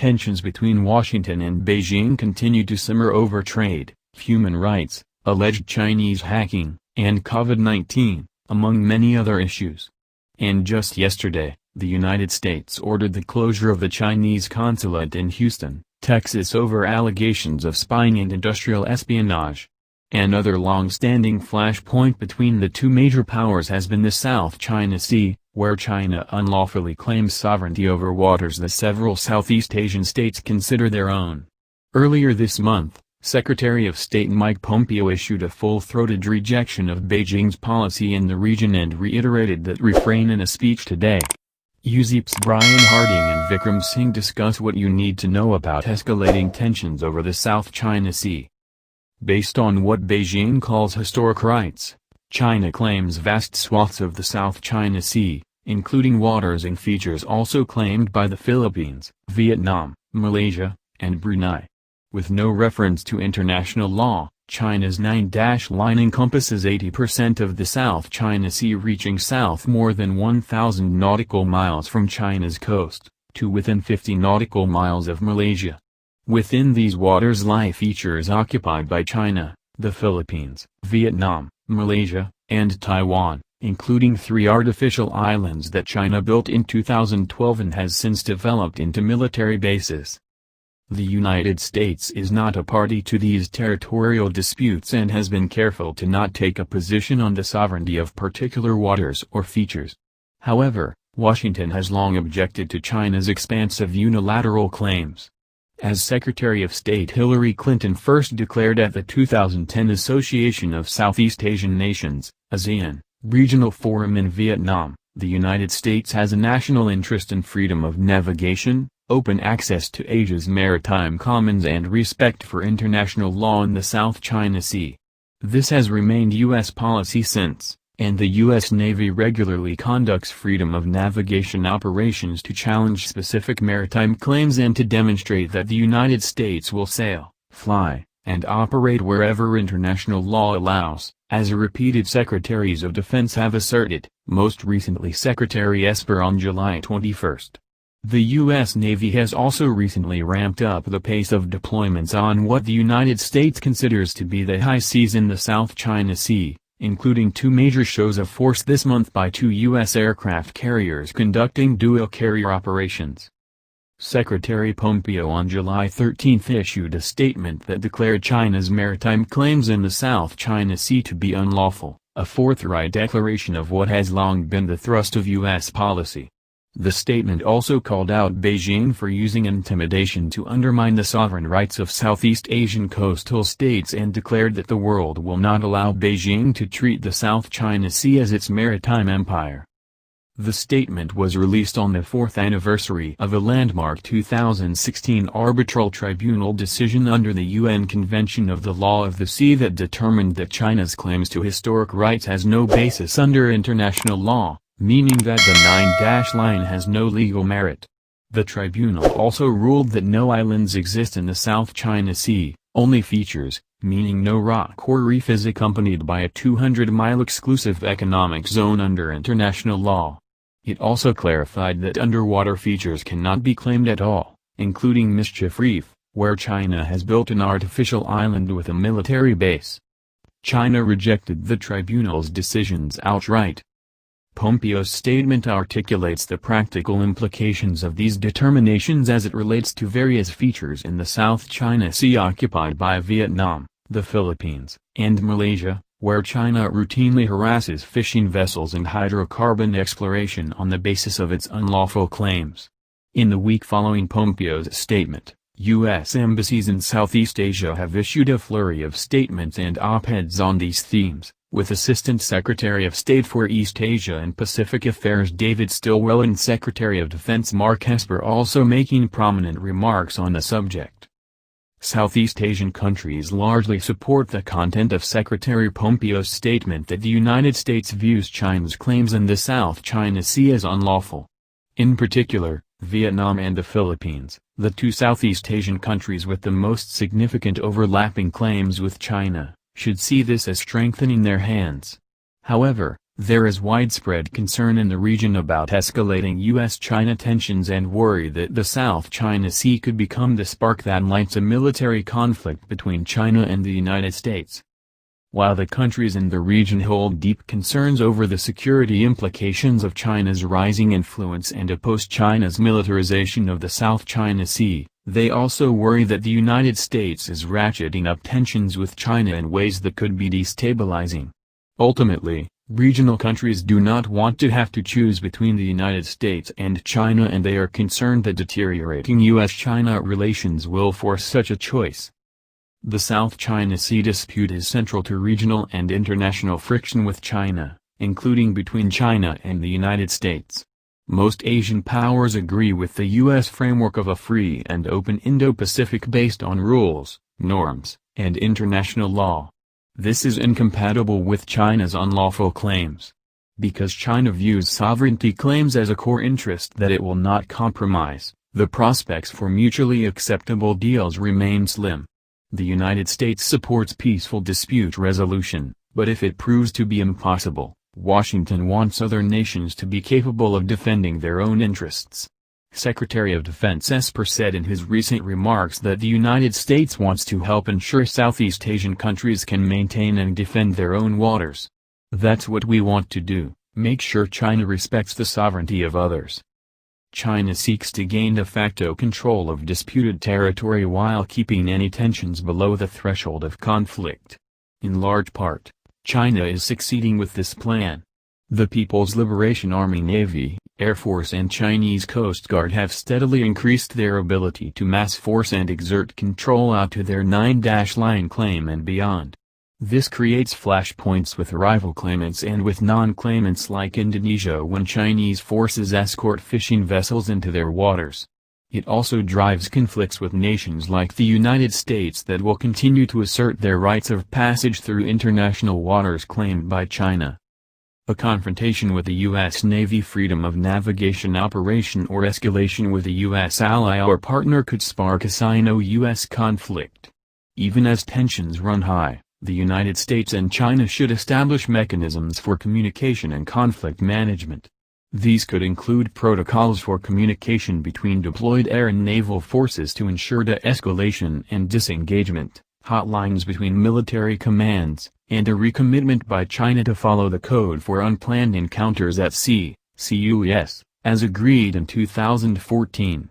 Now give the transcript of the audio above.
tensions between Washington and Beijing continue to simmer over trade, human rights, alleged Chinese hacking, and COVID-19, among many other issues. And just yesterday, the United States ordered the closure of the Chinese consulate in Houston, Texas over allegations of spying and industrial espionage. Another long-standing flashpoint between the two major powers has been the South China Sea, where China unlawfully claims sovereignty over waters that several Southeast Asian states consider their own. Earlier this month, Secretary of State Mike Pompeo issued a full-throated rejection of Beijing's policy in the region and reiterated that refrain in a speech today. USIP's Brian Harding and Vikram Singh discuss what you need to know about escalating tensions over the South China Sea. Based on what Beijing calls historic rights, China claims vast swaths of the South China Sea, including waters and features also claimed by the Philippines, Vietnam, Malaysia, and Brunei. With no reference to international law, China's 9-dash line encompasses 80% of the South China Sea, reaching south more than 1,000 nautical miles from China's coast, to within 50 nautical miles of Malaysia. Within these waters lie features occupied by China, the Philippines, Vietnam, Malaysia, and Taiwan, including 3 artificial islands that China built in 2012 and has since developed into military bases. The United States is not a party to these territorial disputes and has been careful to not take a position on the sovereignty of particular waters or features. However, Washington has long objected to China's expansive unilateral claims. As Secretary of State Hillary Clinton first declared at the 2010 Association of Southeast Asian Nations, ASEAN, regional forum in Vietnam, the United States has a national interest in freedom of navigation, open access to Asia's maritime commons and respect for international law in the South China Sea. This has remained U.S. policy since, and the U.S. Navy regularly conducts freedom of navigation operations to challenge specific maritime claims and to demonstrate that the United States will sail, fly, and operate wherever international law allows, as repeated Secretaries of Defense have asserted, most recently Secretary Esper on July 21. The U.S. Navy has also recently ramped up the pace of deployments on what the United States considers to be the high seas in the South China Sea, including 2 major shows of force this month by 2 U.S. aircraft carriers conducting dual-carrier operations. Secretary Pompeo on July 13 issued a statement that declared China's maritime claims in the South China Sea to be unlawful, a forthright declaration of what has long been the thrust of U.S. policy. The statement also called out Beijing for using intimidation to undermine the sovereign rights of Southeast Asian coastal states and declared that the world will not allow Beijing to treat the South China Sea as its maritime empire. The statement was released on the 4th anniversary of a landmark 2016 arbitral tribunal decision under the UN Convention of the Law of the Sea that determined that China's claims to historic rights has no basis under international law, meaning that the 9-dash line has no legal merit. The tribunal also ruled that no islands exist in the South China Sea, only features, meaning no rock or reef is accompanied by a 200-mile exclusive economic zone under international law. It also clarified that underwater features cannot be claimed at all, including Mischief Reef, where China has built an artificial island with a military base. China rejected the tribunal's decisions outright. Pompeo's statement articulates the practical implications of these determinations as it relates to various features in the South China Sea occupied by Vietnam, the Philippines, and Malaysia, where China routinely harasses fishing vessels and hydrocarbon exploration on the basis of its unlawful claims. In the week following Pompeo's statement, U.S. embassies in Southeast Asia have issued a flurry of statements and op-eds on these themes, with Assistant Secretary of State for East Asia and Pacific Affairs David Stilwell and Secretary of Defense Mark Esper also making prominent remarks on the subject. Southeast Asian countries largely support the content of Secretary Pompeo's statement that the United States views China's claims in the South China Sea as unlawful. In particular, Vietnam and the Philippines, the 2 Southeast Asian countries with the most significant overlapping claims with China, should see this as strengthening their hands. However, There is widespread concern in the region about escalating U.S.-China tensions and worry that the South China Sea could become the spark that lights a military conflict between China and the United States. While the countries in the region hold deep concerns over the security implications of China's rising influence and oppose China's militarization of the South China Sea, they also worry that the United States is ratcheting up tensions with China in ways that could be destabilizing. Ultimately, regional countries do not want to have to choose between the United States and China, and they are concerned that deteriorating U.S.-China relations will force such a choice. The South China Sea dispute is central to regional and international friction with China, including between China and the United States. Most Asian powers agree with the U.S. framework of a free and open Indo-Pacific based on rules, norms, and international law. This is incompatible with China's unlawful claims. Because China views sovereignty claims as a core interest that it will not compromise, the prospects for mutually acceptable deals remain slim. The United States supports peaceful dispute resolution, but if it proves to be impossible, Washington wants other nations to be capable of defending their own interests. Secretary of Defense Esper said in his recent remarks that the United States wants to help ensure Southeast Asian countries can maintain and defend their own waters. That's what we want to do, make sure China respects the sovereignty of others. China seeks to gain de facto control of disputed territory while keeping any tensions below the threshold of conflict. In large part, China is succeeding with this plan. The People's Liberation Army, Navy, Air Force and Chinese Coast Guard have steadily increased their ability to mass force and exert control out to their 9-line claim and beyond. This creates flashpoints with rival claimants and with non-claimants like Indonesia when Chinese forces escort fishing vessels into their waters. It also drives conflicts with nations like the United States that will continue to assert their rights of passage through international waters claimed by China. A confrontation with a U.S. Navy freedom of navigation operation or escalation with a U.S. ally or partner could spark a Sino-U.S. conflict. Even as tensions run high, the United States and China should establish mechanisms for communication and conflict management. These could include protocols for communication between deployed air and naval forces to ensure de-escalation and disengagement, hotlines between military commands, and a recommitment by China to follow the Code for Unplanned Encounters at Sea, CUES, as agreed in 2014.